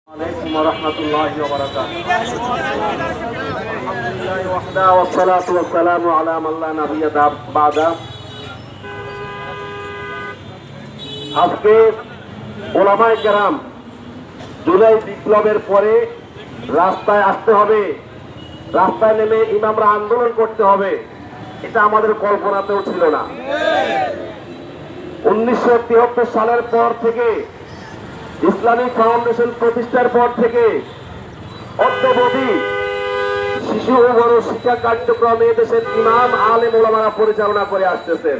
عليكم ورحمة الله وبركاته. الحمد لله وحده والصلاة والسلام على من لا نبي بعده. আজকে ওলামায়ে কেরাম জুলাই বিপ্লবের পরে রাস্তায় আসতে হবে, রাস্তায় নেমে ইমামরা আন্দোলন করতে হবে, এটা আমাদের কল্পনাতেও ছিল না। 1973 সালের পর থেকে ইসলামিক ফাউন্ডেশন প্রতিষ্ঠার পর থেকে অদ্যাবধি শিশু ও বড় শিক্ষা কার্যক্রম দেশের ইমাম আলেম ওলামারা পরিচালনা করে আসতেছেন।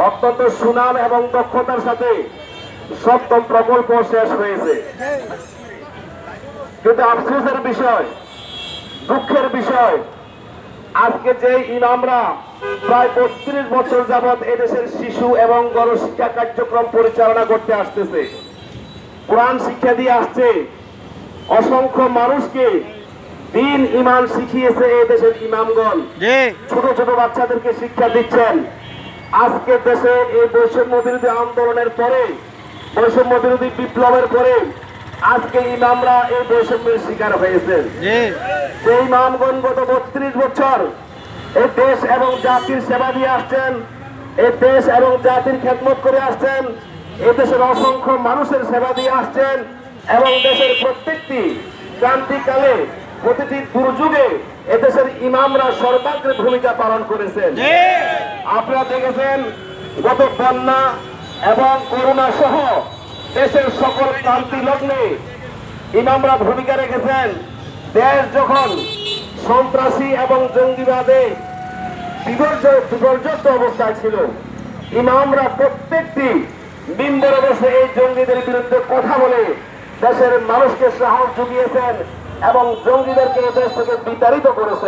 অত্যন্ত সুনাম এবং দক্ষতার সাথে সপ্তম প্রকল্প শেষ হয়েছে। কিন্তু আফসোসের বিষয়, দুঃখের বিষয়, আজকে যে ইমামরা প্রায় 32 বছর যাবৎ এদেশের শিশু এবং বড় শিক্ষা কার্যক্রম পরিচালনা করতে আসতেছে, কোরআন শিক্ষা দিয়ে আসছে, অসংখ্য মানুষকে দ্বীন ঈমান শিখিয়েছে এই দেশের ইমামগণ, ছোট ছোট বাচ্চাদেরকে শিক্ষা দিচ্ছেন। আজকে দেশে এই বৈষম্য বিরোধী আন্দোলনের পরে, বৈষম্য বিরোধী বিপ্লবের পরে আজকে ইমামরা এই বৈষম্যের শিকার হয়েছেন। সেই ইমামগণ গত 32 বছর এই দেশ এবং জাতির সেবা দিয়ে আসছেন, এই দেশ এবং জাতির খেদমত করে আসছেন, এই দেশের অসংখ্য মানুষের সেবা দিয়ে আসছেন এবং দেশের প্রত্যেকটি ক্রান্তিকালে, প্রতিটি দুর্যোগে এদেশের ইমামরা সর্বাগ্রে ভূমিকা পালন করেছেন। আপনারা দেখেছেন গত বন্যা এবং করোনা সহ দেশের সকল ক্রান্তি লগ্নে ইমামরা ভূমিকা রেখেছেন। দেশ যখন সন্ত্রাসী এবং জঙ্গিবাদে বিপর্যস্ত অবস্থায় ছিল, ইমামরা প্রত্যেকটি মিম্বরে বসে এই জঙ্গিদের বিরুদ্ধে কথা বলে দেশের মানুষকে সাহস জুগিয়েছেন এবং জঙ্গিদেরকে দেশ থেকে বিতাড়িত করেছেন।